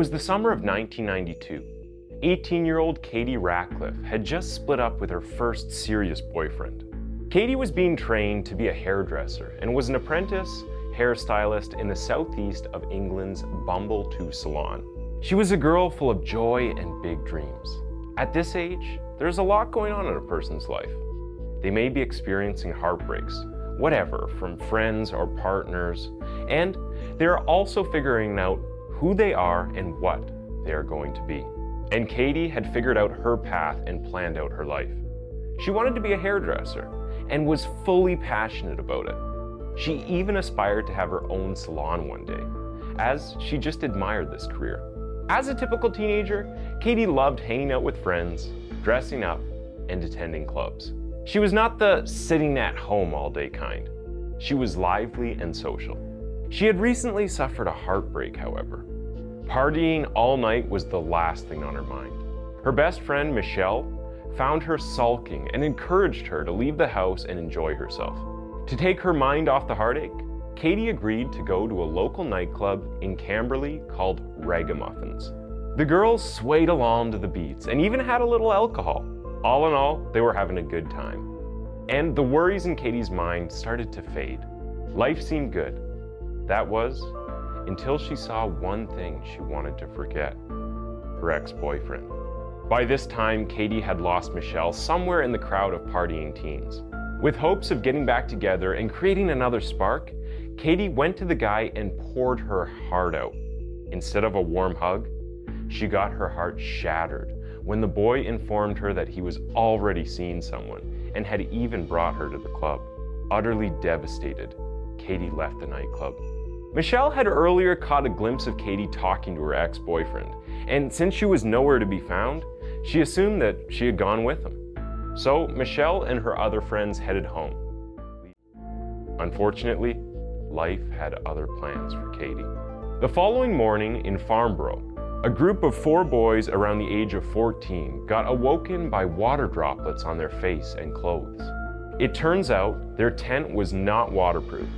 was the summer of 1992. 18-year-old Katie Ratcliffe had just split up with her first serious boyfriend. Katie was being trained to be a hairdresser and was an apprentice hairstylist in the southeast of England's Bumble 2 salon. She was a girl full of joy and big dreams. At this age, there's a lot going on in a person's life. They may be experiencing heartbreaks, whatever, from friends or partners, and they're also figuring out who they are and what they are going to be. And Katie had figured out her path and planned out her life. She wanted to be a hairdresser and was fully passionate about it. She even aspired to have her own salon one day, as she just admired this career. As a typical teenager, Katie loved hanging out with friends, dressing up, and attending clubs. She was not the sitting at home all day kind. She was lively and social. She had recently suffered a heartbreak, however. Partying all night was the last thing on her mind. Her best friend, Michelle, found her sulking and encouraged her to leave the house and enjoy herself. To take her mind off the heartache, Katie agreed to go to a local nightclub in Camberley called Ragamuffins. The girls swayed along to the beats and even had a little alcohol. All in all, they were having a good time. And the worries in Katie's mind started to fade. Life seemed good. That was until she saw one thing she wanted to forget: her ex-boyfriend. By this time, Katie had lost Michelle somewhere in the crowd of partying teens. With hopes of getting back together and creating another spark, Katie went to the guy and poured her heart out. Instead of a warm hug, she got her heart shattered when the boy informed her that he was already seeing someone and had even brought her to the club. Utterly devastated, Katie left the nightclub. Michelle had earlier caught a glimpse of Katie talking to her ex-boyfriend, and since she was nowhere to be found, she assumed that she had gone with him. So Michelle and her other friends headed home. Unfortunately, life had other plans for Katie. The following morning in Farnborough, a group of 4 boys around the age of 14 got awoken by water droplets on their face and clothes. It turns out their tent was not waterproof,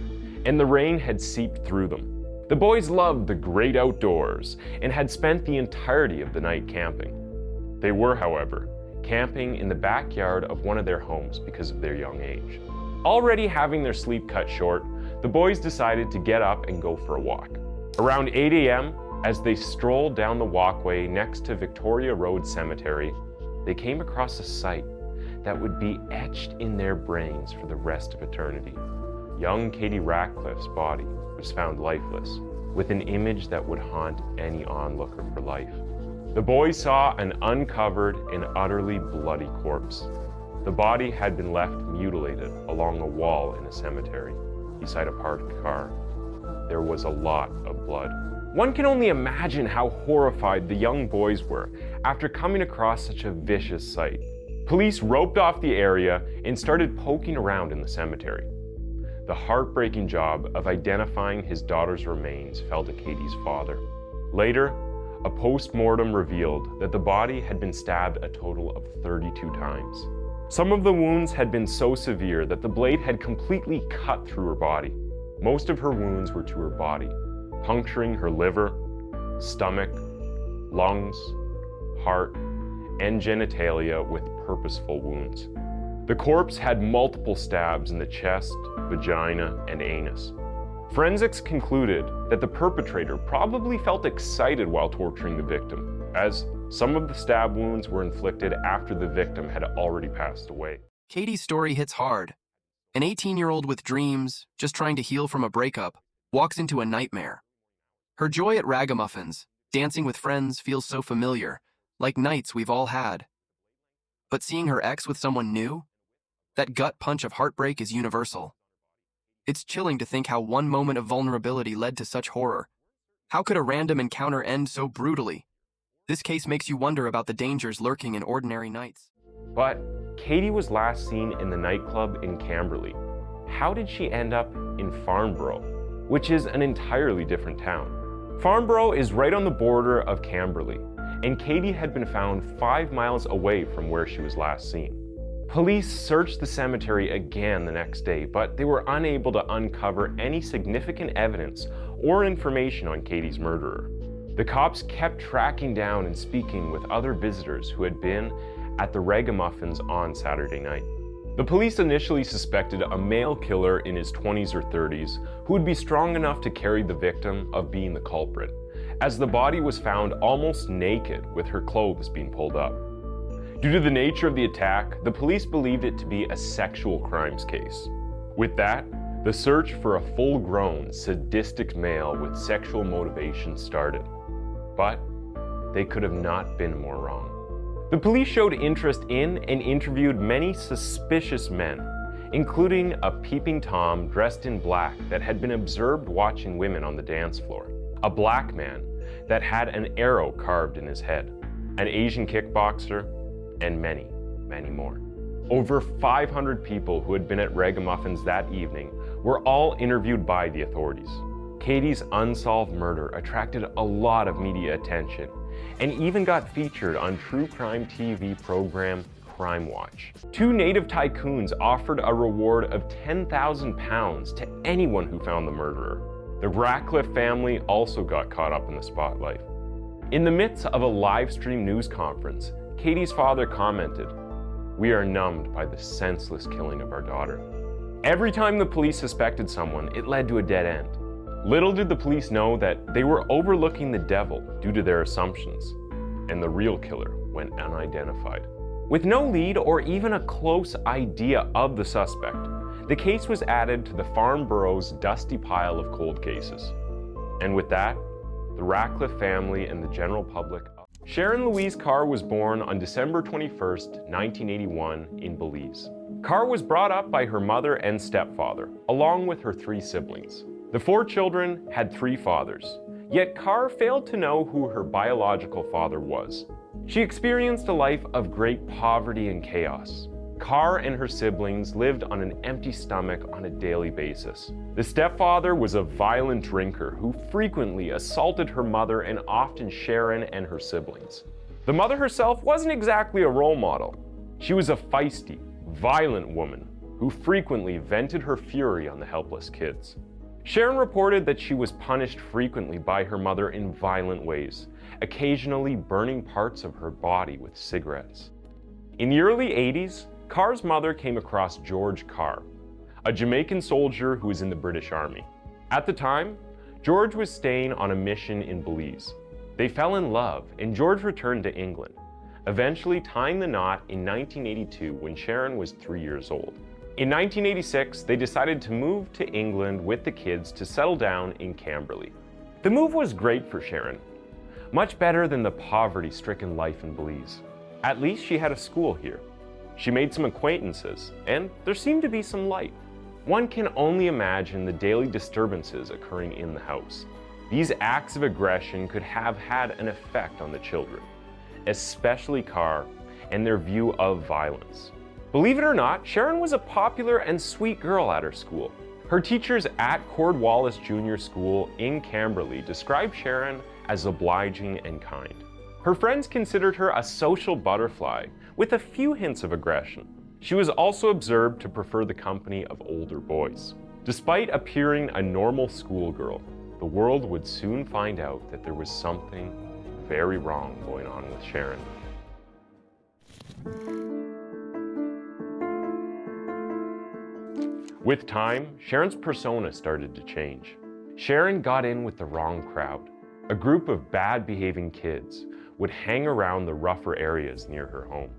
and the rain had seeped through them. The boys loved the great outdoors and had spent the entirety of the night camping. They were, however, camping in the backyard of one of their homes because of their young age. Already having their sleep cut short, the boys decided to get up and go for a walk. Around 8 a.m., as they strolled down the walkway next to Victoria Road Cemetery, they came across a sight that would be etched in their brains for the rest of eternity. Young Katie Ratcliffe's body was found lifeless, with an image that would haunt any onlooker for life. The boys saw an uncovered and utterly bloody corpse. The body had been left mutilated along a wall in a cemetery, beside a parked car. There was a lot of blood. One can only imagine how horrified the young boys were after coming across such a vicious sight. Police roped off the area and started poking around in the cemetery. The heartbreaking job of identifying his daughter's remains fell to Katie's father. Later, a post-mortem revealed that the body had been stabbed a total of 32 times. Some of the wounds had been so severe that the blade had completely cut through her body. Most of her wounds were to her body, puncturing her liver, stomach, lungs, heart, and genitalia with purposeful wounds. The corpse had multiple stabs in the chest, vagina, and anus. Forensics concluded that the perpetrator probably felt excited while torturing the victim, as some of the stab wounds were inflicted after the victim had already passed away. Katie's story hits hard. An 18-year-old with dreams, just trying to heal from a breakup, walks into a nightmare. Her joy at Ragamuffins, dancing with friends, feels so familiar, like nights we've all had. But seeing her ex with someone new? That gut punch of heartbreak is universal. It's chilling to think how one moment of vulnerability led to such horror. How could a random encounter end so brutally? This case makes you wonder about the dangers lurking in ordinary nights. But Katie was last seen in the nightclub in Camberley. How did she end up in Farnborough, which is an entirely different town? Farnborough is right on the border of Camberley, and Katie had been found 5 miles away from where she was last seen. Police searched the cemetery again the next day, but they were unable to uncover any significant evidence or information on Katie's murderer. The cops kept tracking down and speaking with other visitors who had been at the Ragamuffins on Saturday night. The police initially suspected a male killer in his 20s or 30s who would be strong enough to carry the victim of being the culprit, as the body was found almost naked with her clothes being pulled up. Due to the nature of the attack, the police believed it to be a sexual crimes case. With that, the search for a full-grown, sadistic male with sexual motivation started. But they could have not been more wrong. The police showed interest in and interviewed many suspicious men, including a peeping Tom dressed in black that had been observed watching women on the dance floor, a black man that had an arrow carved in his head, an Asian kickboxer, and many, many more. Over 500 people who had been at Ragamuffins that evening were all interviewed by the authorities. Katie's unsolved murder attracted a lot of media attention and even got featured on true crime TV program Crime Watch. Two native tycoons offered a reward of £10,000 to anyone who found the murderer. The Ratcliffe family also got caught up in the spotlight. In the midst of a live stream news conference, Katie's father commented, "We are numbed by the senseless killing of our daughter." Every time the police suspected someone, it led to a dead end. Little did the police know that they were overlooking the devil due to their assumptions, and the real killer went unidentified. With no lead or even a close idea of the suspect, the case was added to the Farnborough's dusty pile of cold cases. And with that, the Ratcliffe family and the general public. Sharon Louise Carr was born on December 21st, 1981 in Belize. Carr was brought up by her mother and stepfather, along with her 3 siblings. The 4 children had 3 fathers, yet Carr failed to know who her biological father was. She experienced a life of great poverty and chaos. Carr and her siblings lived on an empty stomach on a daily basis. The stepfather was a violent drinker who frequently assaulted her mother and often Sharon and her siblings. The mother herself wasn't exactly a role model. She was a feisty, violent woman who frequently vented her fury on the helpless kids. Sharon reported that she was punished frequently by her mother in violent ways, occasionally burning parts of her body with cigarettes. In the early 80s, Carr's mother came across George Carr, a Jamaican soldier who was in the British Army. At the time, George was staying on a mission in Belize. They fell in love, and George returned to England, eventually tying the knot in 1982 when Sharon was 3 years old. In 1986, they decided to move to England with the kids to settle down in Camberley. The move was great for Sharon, much better than the poverty-stricken life in Belize. At least she had a school here. She made some acquaintances, and there seemed to be some light. One can only imagine the daily disturbances occurring in the house. These acts of aggression could have had an effect on the children, especially Carr and their view of violence. Believe it or not, Sharon was a popular and sweet girl at her school. Her teachers at Cornwallis Junior School in Camberley described Sharon as obliging and kind. Her friends considered her a social butterfly with a few hints of aggression. She was also observed to prefer the company of older boys. Despite appearing a normal schoolgirl, the world would soon find out that there was something very wrong going on with Sharon. With time, Sharon's persona started to change. Sharon got in with the wrong crowd. A group of bad-behaving kids would hang around the rougher areas near her home.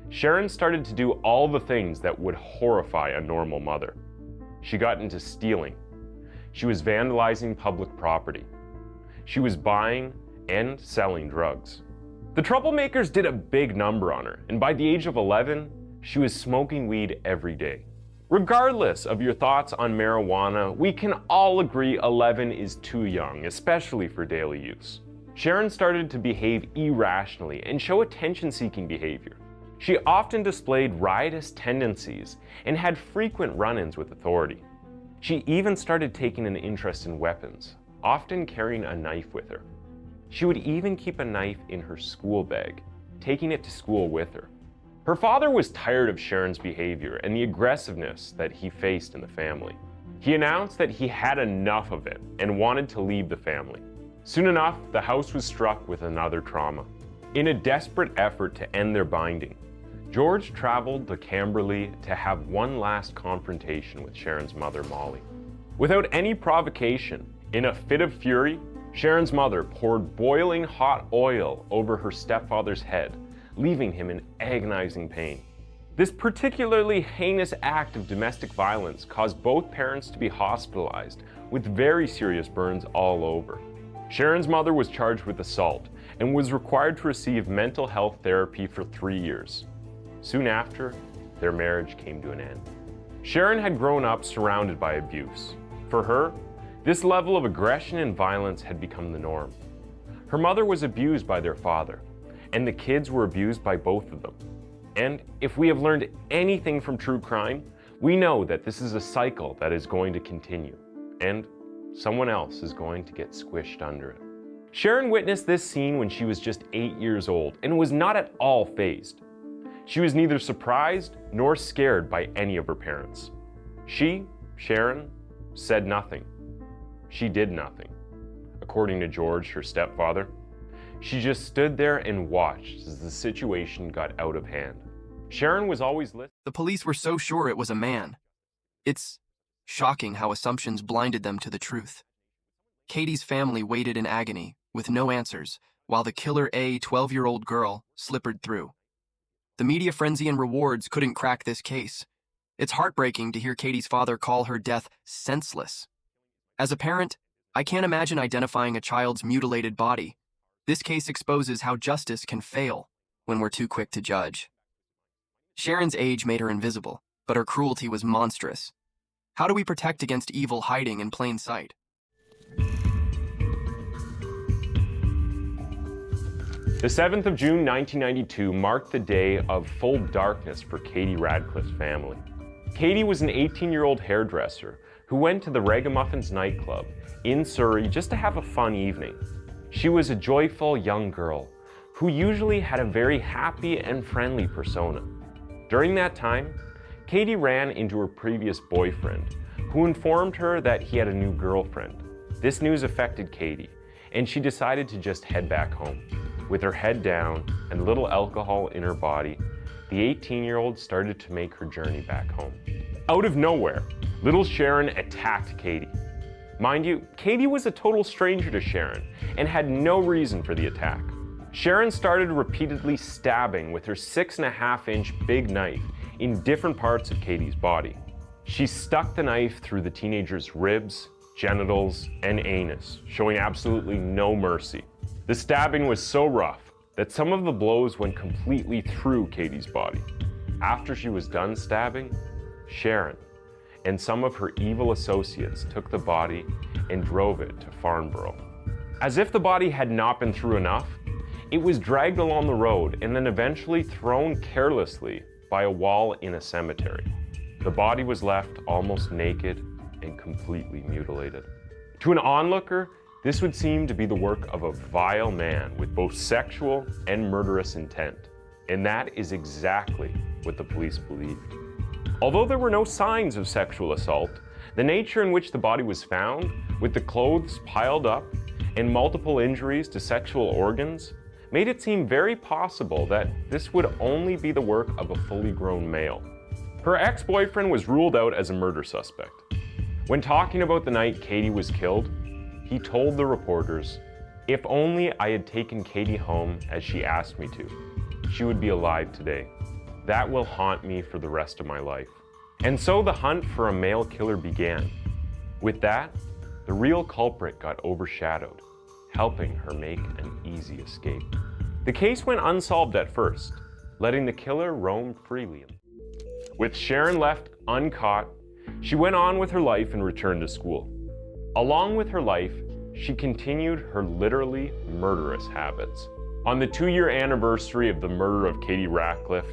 Sharon started to do all the things that would horrify a normal mother. She got into stealing. She was vandalizing public property. She was buying and selling drugs. The troublemakers did a big number on her, and by the age of 11, she was smoking weed every day. Regardless of your thoughts on marijuana, we can all agree 11 is too young, especially for daily use. Sharon started to behave irrationally and show attention-seeking behavior. She often displayed riotous tendencies and had frequent run-ins with authority. She even started taking an interest in weapons, often carrying a knife with her. She would even keep a knife in her school bag, taking it to school with her. Her father was tired of Sharon's behavior and the aggressiveness that he faced in the family. He announced that he had enough of it and wanted to leave the family. Soon enough, the house was struck with another trauma. In a desperate effort to end their binding, George traveled to Camberley to have one last confrontation with Sharon's mother, Molly. Without any provocation, in a fit of fury, Sharon's mother poured boiling hot oil over her stepfather's head, leaving him in agonizing pain. This particularly heinous act of domestic violence caused both parents to be hospitalized with very serious burns all over. Sharon's mother was charged with assault and was required to receive mental health therapy for 3 years. Soon after, their marriage came to an end. Sharon had grown up surrounded by abuse. For her, this level of aggression and violence had become the norm. Her mother was abused by their father, and the kids were abused by both of them. And if we have learned anything from true crime, we know that this is a cycle that is going to continue, and someone else is going to get squished under it. Sharon witnessed this scene when she was just 8 years old and was not at all fazed. She was neither surprised nor scared by any of her parents. She, Sharon, said nothing. She did nothing. According to George, her stepfather, she just stood there and watched as the situation got out of hand. Sharon was always listening. The police were so sure it was a man. It's shocking how assumptions blinded them to the truth. Katie's family waited in agony, with no answers, while the killer, a 12-year-old girl, slippered through. The media frenzy and rewards couldn't crack this case. It's heartbreaking to hear Katie's father call her death senseless. As a parent, I can't imagine identifying a child's mutilated body. This case exposes how justice can fail when we're too quick to judge. Sharon's age made her invisible, but her cruelty was monstrous. How do we protect against evil hiding in plain sight? The 7th of June, 1992 marked the day of full darkness for Katie Ratcliffe's family. Katie was an 18-year-old hairdresser who went to the Ragamuffins nightclub in Surrey just to have a fun evening. She was a joyful young girl who usually had a very happy and friendly persona. During that time, Katie ran into her previous boyfriend, who informed her that he had a new girlfriend. This news affected Katie, and she decided to just head back home. With her head down and little alcohol in her body, the 18-year-old started to make her journey back home. Out of nowhere, little Sharon attacked Katie. Mind you, Katie was a total stranger to Sharon and had no reason for the attack. Sharon started repeatedly stabbing with her 6.5-inch big knife in different parts of Katie's body. She stuck the knife through the teenager's ribs, genitals, and anus, showing absolutely no mercy. The stabbing was so rough that some of the blows went completely through Katie's body. After she was done stabbing, Sharon and some of her evil associates took the body and drove it to Farnborough. As if the body had not been through enough, it was dragged along the road and then eventually thrown carelessly by a wall in a cemetery. The body was left almost naked and completely mutilated. To an onlooker, this would seem to be the work of a vile man with both sexual and murderous intent. And that is exactly what the police believed. Although there were no signs of sexual assault, the nature in which the body was found, with the clothes piled up and multiple injuries to sexual organs, made it seem very possible that this would only be the work of a fully grown male. Her ex-boyfriend was ruled out as a murder suspect. When talking about the night Katie was killed, he told the reporters, "If only I had taken Katie home as she asked me to, she would be alive today. That will haunt me for the rest of my life." And so the hunt for a male killer began. With that, the real culprit got overshadowed, helping her make an easy escape. The case went unsolved at first, letting the killer roam freely. With Sharon left uncaught, she went on with her life and returned to school. Along with her life, she continued her literally murderous habits. On the 2-year anniversary of the murder of Katie Ratcliffe,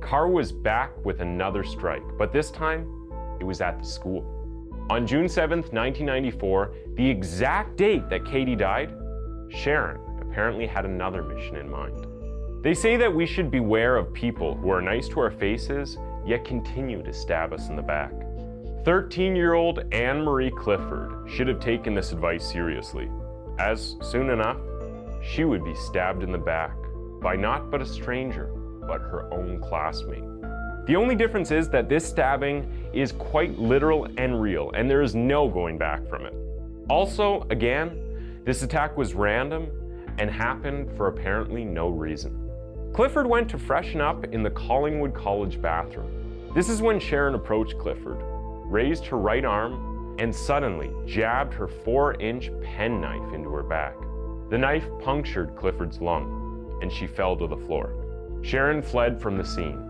Carr was back with another strike, but this time, it was at the school. On June 7th, 1994, the exact date that Katie died, Sharon apparently had another mission in mind. They say that we should beware of people who are nice to our faces, yet continue to stab us in the back. 13-year-old Anne-Marie Clifford should have taken this advice seriously. as soon enough, she would be stabbed in the back by not but a stranger, but her own classmate. The only difference is that this stabbing is quite literal and real, and there is no going back from it. Also, again, this attack was random and happened for apparently no reason. Clifford went to freshen up in the Collingwood College bathroom. This is when Sharon approached Clifford, raised her right arm, and suddenly jabbed her 4-inch penknife into her back. The knife punctured Clifford's lung, and she fell to the floor. Sharon fled from the scene,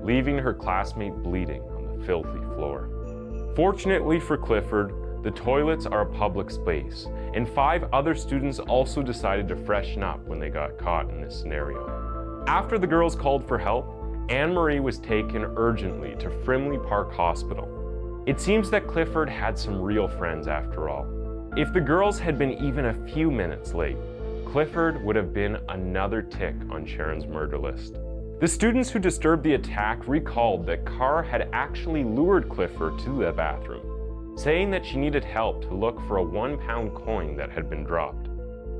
leaving her classmate bleeding on the filthy floor. Fortunately for Clifford, the toilets are a public space, and 5 other students also decided to freshen up when they got caught in this scenario. After the girls called for help, Anne-Marie was taken urgently to Frimley Park Hospital. It seems that Clifford had some real friends after all. If the girls had been even a few minutes late, Clifford would have been another tick on Sharon's murder list. The students who disturbed the attack recalled that Carr had actually lured Clifford to the bathroom, saying that she needed help to look for a £1 coin that had been dropped.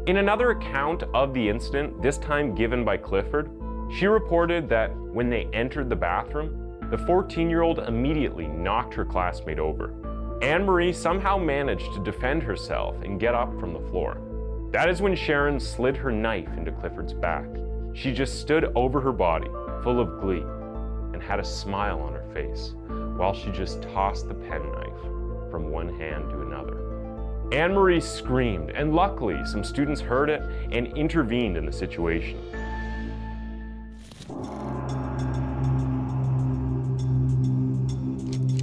In another account of the incident, this time given by Clifford, she reported that when they entered the bathroom, the 14-year-old immediately knocked her classmate over. Anne-Marie somehow managed to defend herself and get up from the floor. That is when Sharon slid her knife into Clifford's back. She just stood over her body, full of glee, and had a smile on her face, while she just tossed the penknife from one hand to another. Anne-Marie screamed, and luckily some students heard it and intervened in the situation.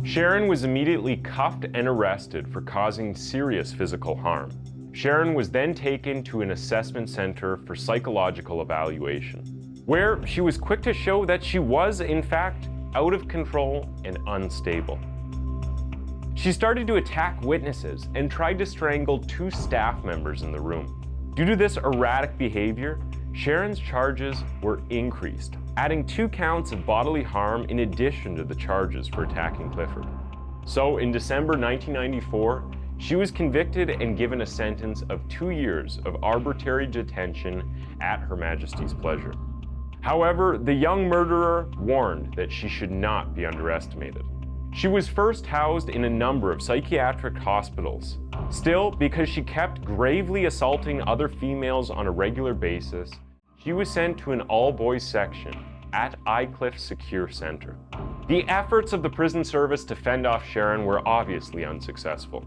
Sharon was immediately cuffed and arrested for causing serious physical harm. Sharon was then taken to an assessment center for psychological evaluation, where she was quick to show that she was, in fact, out of control and unstable. She started to attack witnesses and tried to strangle 2 staff members in the room. Due to this erratic behavior, Sharon's charges were increased, adding 2 counts of bodily harm in addition to the charges for attacking Clifford. So in December 1994, she was convicted and given a sentence of 2 years of arbitrary detention at Her Majesty's pleasure. However, the young murderer warned that she should not be underestimated. She was first housed in a number of psychiatric hospitals. Still, because she kept gravely assaulting other females on a regular basis, she was sent to an all-boys section at Aycliffe Secure Center. The efforts of the prison service to fend off Sharon were obviously unsuccessful.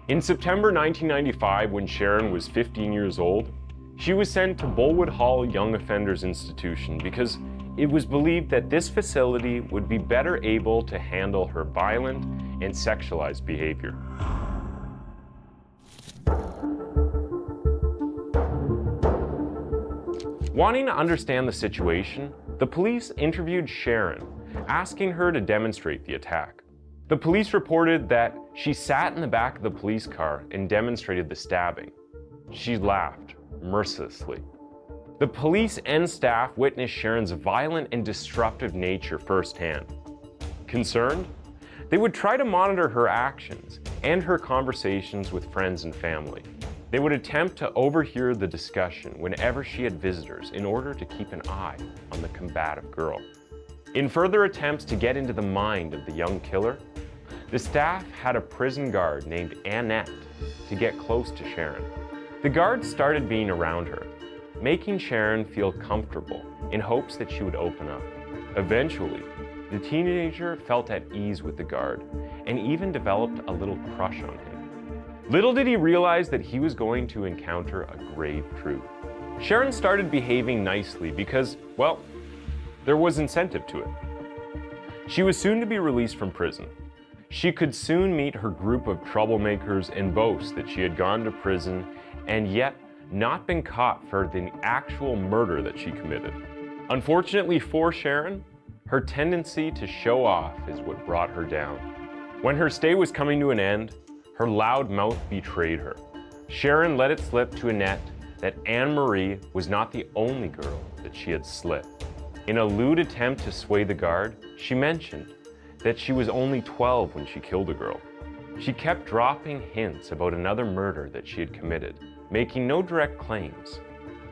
In September 1995, when Sharon was 15 years old, she was sent to Bulwood Hall Young Offenders Institution because it was believed that this facility would be better able to handle her violent and sexualized behavior. Wanting to understand the situation, the police interviewed Sharon, asking her to demonstrate the attack. The police reported that she sat in the back of the police car and demonstrated the stabbing. She laughed mercilessly. The police and staff witnessed Sharon's violent and disruptive nature firsthand. Concerned, they would try to monitor her actions and her conversations with friends and family. They would attempt to overhear the discussion whenever she had visitors in order to keep an eye on the combative girl. In further attempts to get into the mind of the young killer, the staff had a prison guard named Annette to get close to Sharon. The guard started being around her, making Sharon feel comfortable in hopes that she would open up. Eventually, the teenager felt at ease with the guard and even developed a little crush on him. Little did he realize that he was going to encounter a grave truth. Sharon started behaving nicely because, well, there was incentive to it. She was soon to be released from prison. She could soon meet her group of troublemakers and boast that she had gone to prison and yet not been caught for the actual murder that she committed. Unfortunately for Sharon, her tendency to show off is what brought her down. When her stay was coming to an end, her loud mouth betrayed her. Sharon let it slip to Annette that Anne-Marie was not the only girl that she had slit. In a lewd attempt to sway the guard, she mentioned that she was only 12 when she killed a girl. She kept dropping hints about another murder that she had committed, making no direct claims.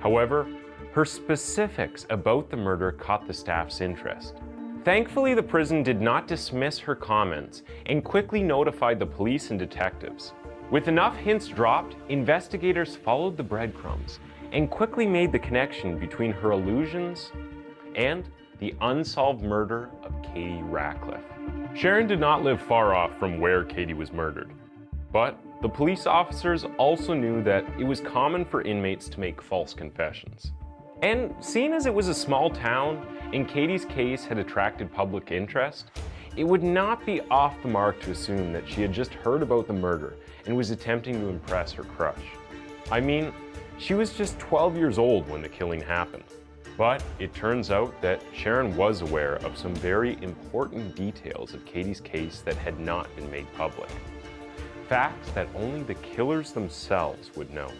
However, her specifics about the murder caught the staff's interest. Thankfully, the prison did not dismiss her comments and quickly notified the police and detectives. With enough hints dropped, investigators followed the breadcrumbs and quickly made the connection between her illusions and the unsolved murder of Katie Ratcliffe. Sharon did not live far off from where Katie was murdered, but the police officers also knew that it was common for inmates to make false confessions. And seeing as it was a small town and Katie's case had attracted public interest, it would not be off the mark to assume that she had just heard about the murder and was attempting to impress her crush. I mean, she was just 12 years old when the killing happened. But it turns out that Sharon was aware of some very important details of Katie's case that had not been made public. Facts that only the killers themselves would know.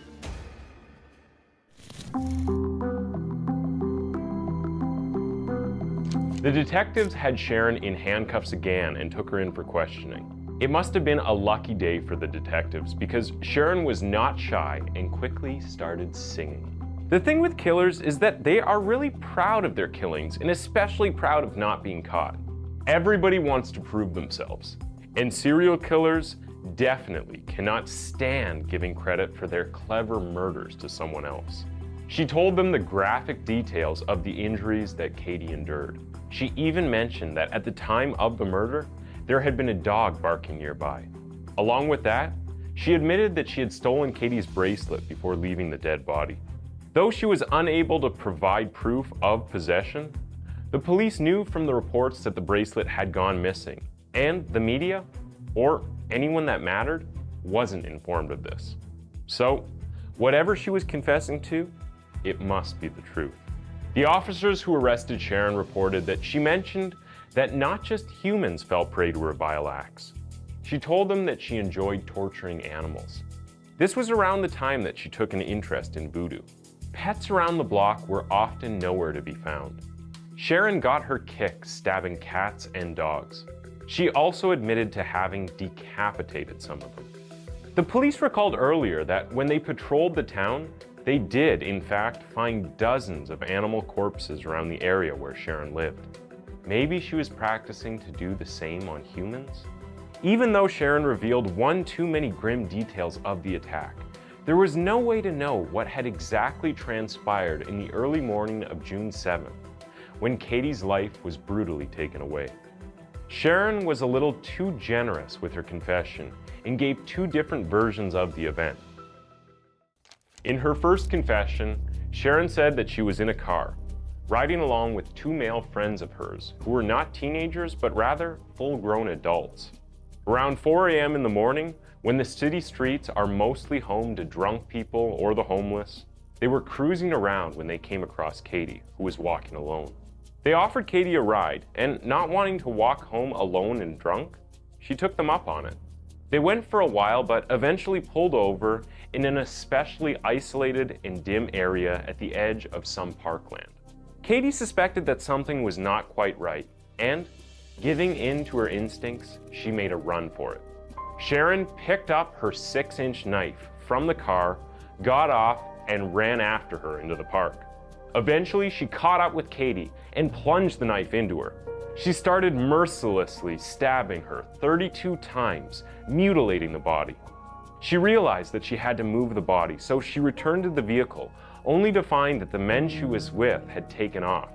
The detectives had Sharon in handcuffs again and took her in for questioning. It must have been a lucky day for the detectives because Sharon was not shy and quickly started singing. The thing with killers is that they are really proud of their killings and especially proud of not being caught. Everybody wants to prove themselves, and serial killers definitely cannot stand giving credit for their clever murders to someone else. She told them the graphic details of the injuries that Katie endured. She even mentioned that at the time of the murder, there had been a dog barking nearby. Along with that, she admitted that she had stolen Katie's bracelet before leaving the dead body. Though she was unable to provide proof of possession, the police knew from the reports that the bracelet had gone missing, and the media, or anyone that mattered, wasn't informed of this. So, whatever she was confessing to, it must be the truth. The officers who arrested Sharon reported that she mentioned that not just humans fell prey to her vile acts. She told them that she enjoyed torturing animals. This was around the time that she took an interest in voodoo. Pets around the block were often nowhere to be found. Sharon got her kicks stabbing cats and dogs. She also admitted to having decapitated some of them. The police recalled earlier that when they patrolled the town, they did, in fact, find dozens of animal corpses around the area where Sharon lived. Maybe she was practicing to do the same on humans? Even though Sharon revealed one too many grim details of the attack, there was no way to know what had exactly transpired in the early morning of June 7th, when Katie's life was brutally taken away. Sharon was a little too generous with her confession and gave two different versions of the event. In her first confession, Sharon said that she was in a car, riding along with two male friends of hers who were not teenagers but rather full-grown adults. Around 4 a.m. in the morning, when the city streets are mostly home to drunk people or the homeless, they were cruising around when they came across Katie, who was walking alone. They offered Katie a ride, and not wanting to walk home alone and drunk, she took them up on it. They went for a while but eventually pulled over in an especially isolated and dim area at the edge of some parkland. Katie suspected that something was not quite right, and, giving in to her instincts, she made a run for it. Sharon picked up her 6-inch knife from the car, got off, and ran after her into the park. Eventually, she caught up with Katie and plunged the knife into her. She started mercilessly stabbing her 32 times, mutilating the body. She realized that she had to move the body, so she returned to the vehicle, only to find that the men she was with had taken off.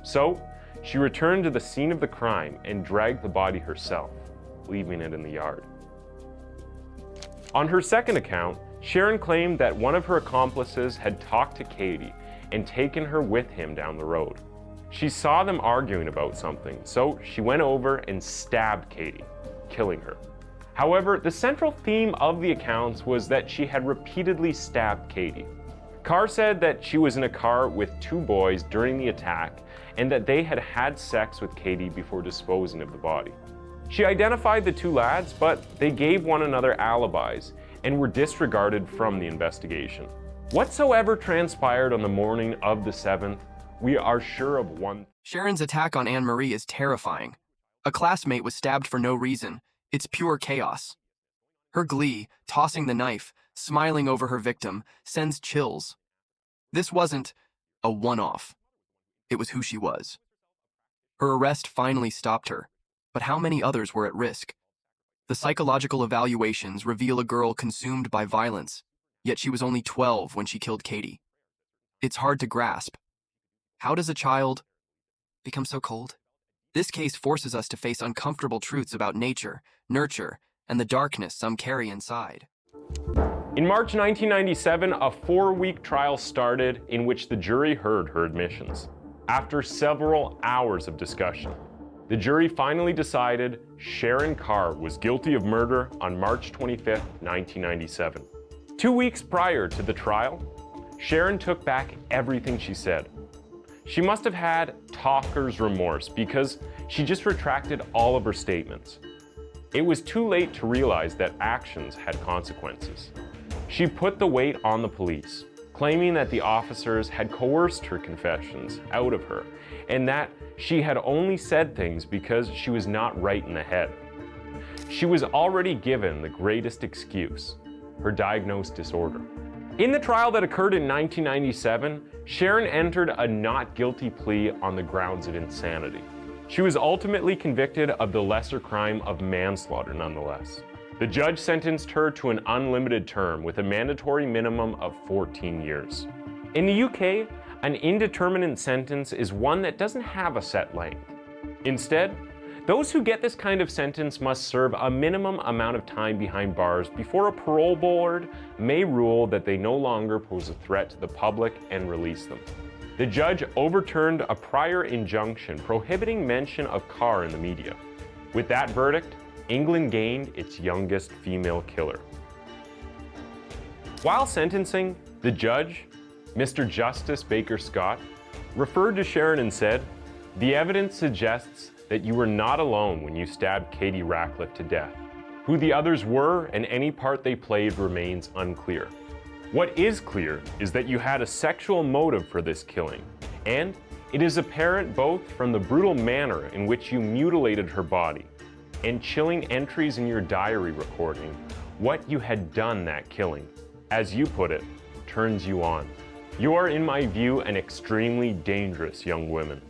So, she returned to the scene of the crime and dragged the body herself, leaving it in the yard. On her second account, Sharon claimed that one of her accomplices had talked to Katie and taken her with him down the road. She saw them arguing about something, so she went over and stabbed Katie, killing her. However, the central theme of the accounts was that she had repeatedly stabbed Katie. Carr said that she was in a car with two boys during the attack and that they had had sex with Katie before disposing of the body. She identified the two lads, but they gave one another alibis and were disregarded from the investigation. Whatsoever transpired on the morning of the 7th, we are sure of one. Sharon's attack on Anne-Marie is terrifying. A classmate was stabbed for no reason. It's pure chaos. Her glee, tossing the knife, smiling over her victim, sends chills. This wasn't a one-off. It was who she was. Her arrest finally stopped her, but how many others were at risk? The psychological evaluations reveal a girl consumed by violence, yet she was only 12 when she killed Katie. It's hard to grasp. How does a child become so cold? This case forces us to face uncomfortable truths about nature, nurture, and the darkness some carry inside. In March 1997, a 4-week trial started in which the jury heard her admissions. After several hours of discussion, the jury finally decided Sharon Carr was guilty of murder on March 25, 1997. 2 weeks prior to the trial, Sharon took back everything she said. She must have had talker's remorse because she just retracted all of her statements. It was too late to realize that actions had consequences. She put the weight on the police, claiming that the officers had coerced her confessions out of her and that she had only said things because she was not right in the head. She was already given the greatest excuse, her diagnosed disorder. In the trial that occurred in 1997, Sharon entered a not guilty plea on the grounds of insanity. She was ultimately convicted of the lesser crime of manslaughter nonetheless. The judge sentenced her to an unlimited term with a mandatory minimum of 14 years. In the UK, an indeterminate sentence is one that doesn't have a set length. Instead, those who get this kind of sentence must serve a minimum amount of time behind bars before a parole board may rule that they no longer pose a threat to the public and release them. The judge overturned a prior injunction prohibiting mention of Carr in the media. With that verdict, England gained its youngest female killer. While sentencing, the judge, Mr. Justice Baker Scott, referred to Sharon and said, "The evidence suggests that you were not alone when you stabbed Katie Ratcliffe to death. Who the others were and any part they played remains unclear. What is clear is that you had a sexual motive for this killing, and it is apparent both from the brutal manner in which you mutilated her body and chilling entries in your diary recording what you had done that killing, as you put it, turns you on. You are, in my view, an extremely dangerous young woman."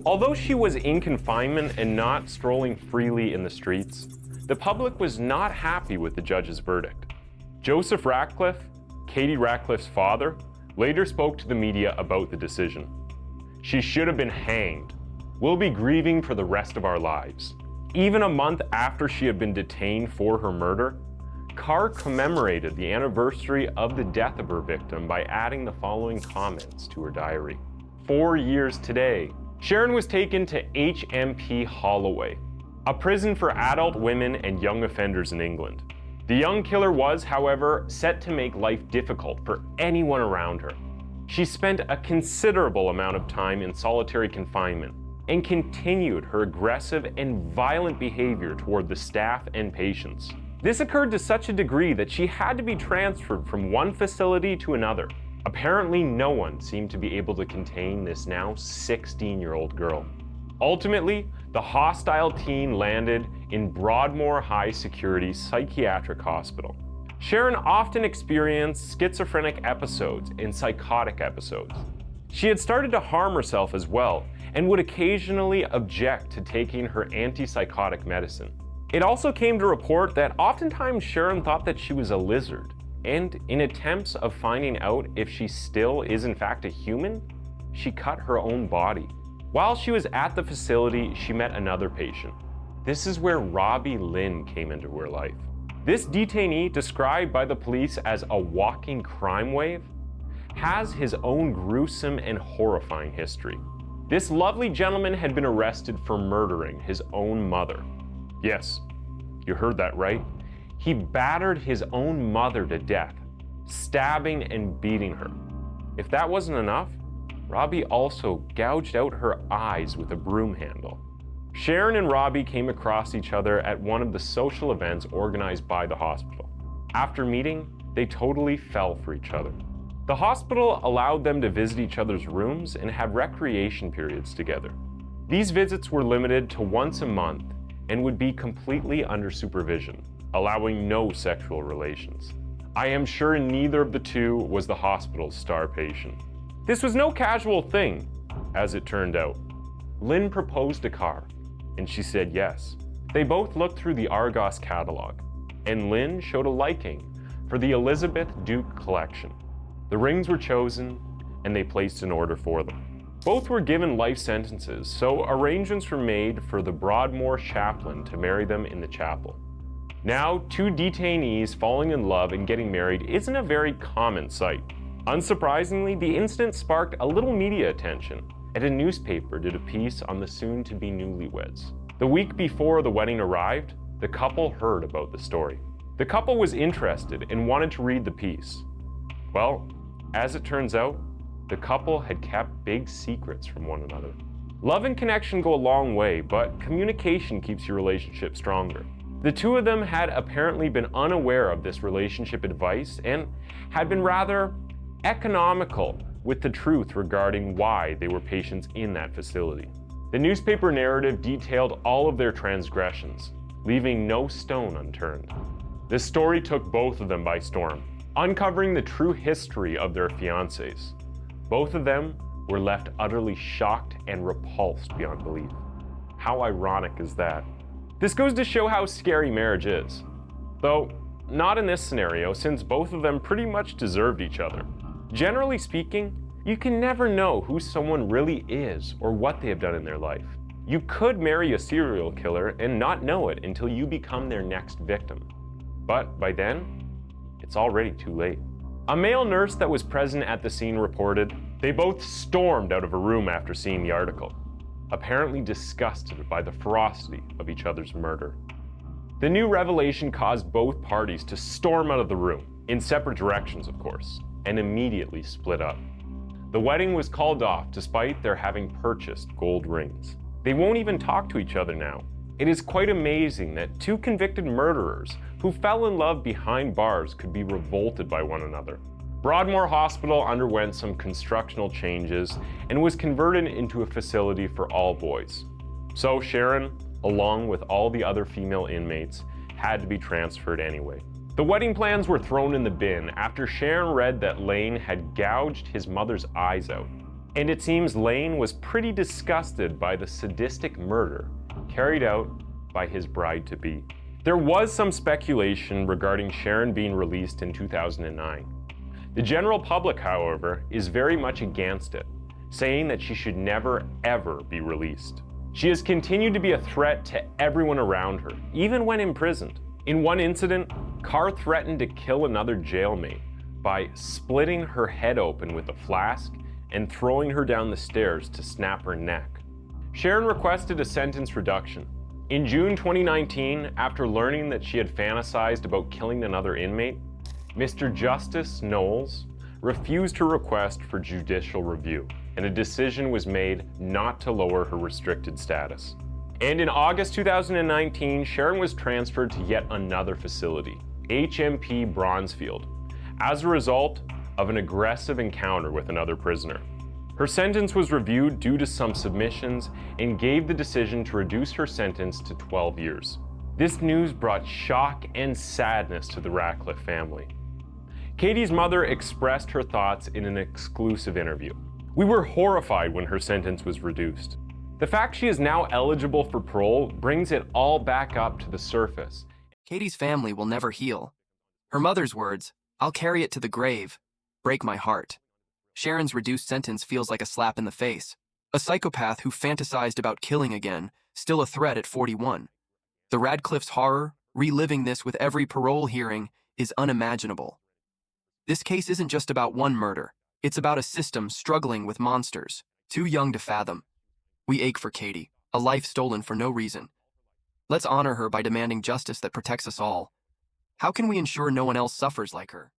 Although she was in confinement and not strolling freely in the streets, the public was not happy with the judge's verdict. Joseph Ratcliffe, Katie Ratcliffe's father, later spoke to the media about the decision. "She should have been hanged. We'll be grieving for the rest of our lives." Even a month after she had been detained for her murder, Carr commemorated the anniversary of the death of her victim by adding the following comments to her diary. 4 years today, Sharon was taken to HMP Holloway, a prison for adult women and young offenders in England. The young killer was, however, set to make life difficult for anyone around her. She spent a considerable amount of time in solitary confinement and continued her aggressive and violent behavior toward the staff and patients. This occurred to such a degree that she had to be transferred from one facility to another. Apparently, no one seemed to be able to contain this now 16-year-old girl. Ultimately, the hostile teen landed in Broadmoor High Security Psychiatric Hospital. Sharon often experienced schizophrenic episodes and psychotic episodes. She had started to harm herself as well and would occasionally object to taking her antipsychotic medicine. It also came to report that oftentimes Sharon thought that she was a lizard, and in attempts of finding out if she still is in fact a human, she cut her own body. While she was at the facility, she met another patient. This is where Robbie Lynn came into her life. This detainee, described by the police as a walking crime wave, has his own gruesome and horrifying history. This lovely gentleman had been arrested for murdering his own mother. Yes, you heard that right. He battered his own mother to death, stabbing and beating her. If that wasn't enough, Robbie also gouged out her eyes with a broom handle. Sharon and Robbie came across each other at one of the social events organized by the hospital. After meeting, they totally fell for each other. The hospital allowed them to visit each other's rooms and have recreation periods together. These visits were limited to once a month and would be completely under supervision, allowing no sexual relations. I am sure neither of the two was the hospital's star patient. This was no casual thing, as it turned out. Lynn proposed to Carr, and she said yes. They both looked through the Argos catalog, and Lynn showed a liking for the Elizabeth Duke collection. The rings were chosen, and they placed an order for them. Both were given life sentences, so arrangements were made for the Broadmoor chaplain to marry them in the chapel. Now, two detainees falling in love and getting married isn't a very common sight. Unsurprisingly, the incident sparked a little media attention, and a newspaper did a piece on the soon-to-be newlyweds. The week before the wedding arrived, the couple heard about the story. The couple was interested and wanted to read the piece. Well, as it turns out, the couple had kept big secrets from one another. Love and connection go a long way, but communication keeps your relationship stronger. The two of them had apparently been unaware of this relationship advice and had been rather economical with the truth regarding why they were patients in that facility. The newspaper narrative detailed all of their transgressions, leaving no stone unturned. This story took both of them by storm, uncovering the true history of their fiancés. Both of them were left utterly shocked and repulsed beyond belief. How ironic is that? This goes to show how scary marriage is. Though, not in this scenario, since both of them pretty much deserved each other. Generally speaking, you can never know who someone really is or what they have done in their life. You could marry a serial killer and not know it until you become their next victim. But by then, it's already too late. A male nurse that was present at the scene reported, "They both stormed out of a room after seeing the article, apparently disgusted by the ferocity of each other's murder." The new revelation caused both parties to storm out of the room, in separate directions of course, and immediately split up. The wedding was called off despite their having purchased gold rings. They won't even talk to each other now. It is quite amazing that two convicted murderers who fell in love behind bars could be revolted by one another. Broadmoor Hospital underwent some constructional changes and was converted into a facility for all boys. So Sharon, along with all the other female inmates, had to be transferred anyway. The wedding plans were thrown in the bin after Sharon read that Lane had gouged his mother's eyes out. And it seems Lane was pretty disgusted by the sadistic murder carried out by his bride-to-be. There was some speculation regarding Sharon being released in 2009. The general public, however, is very much against it, saying that she should never, ever be released. She has continued to be a threat to everyone around her, even when imprisoned. In one incident, Carr threatened to kill another jailmate by splitting her head open with a flask and throwing her down the stairs to snap her neck. Sharon requested a sentence reduction. In June 2019, after learning that she had fantasized about killing another inmate, Mr. Justice Knowles refused her request for judicial review, and a decision was made not to lower her restricted status. And in August 2019, Sharon was transferred to yet another facility, HMP Bronzefield, as a result of an aggressive encounter with another prisoner. Her sentence was reviewed due to some submissions and gave the decision to reduce her sentence to 12 years. This news brought shock and sadness to the Ratcliffe family. Katie's mother expressed her thoughts in an exclusive interview. "We were horrified when her sentence was reduced. The fact she is now eligible for parole brings it all back up to the surface." Katie's family will never heal. Her mother's words, "I'll carry it to the grave," break my heart. Sharon's reduced sentence feels like a slap in the face. A psychopath who fantasized about killing again, still a threat at 41. The Radcliffe's horror, reliving this with every parole hearing, is unimaginable. This case isn't just about one murder. It's about a system struggling with monsters, too young to fathom. We ache for Katie, a life stolen for no reason. Let's honor her by demanding justice that protects us all. How can we ensure no one else suffers like her?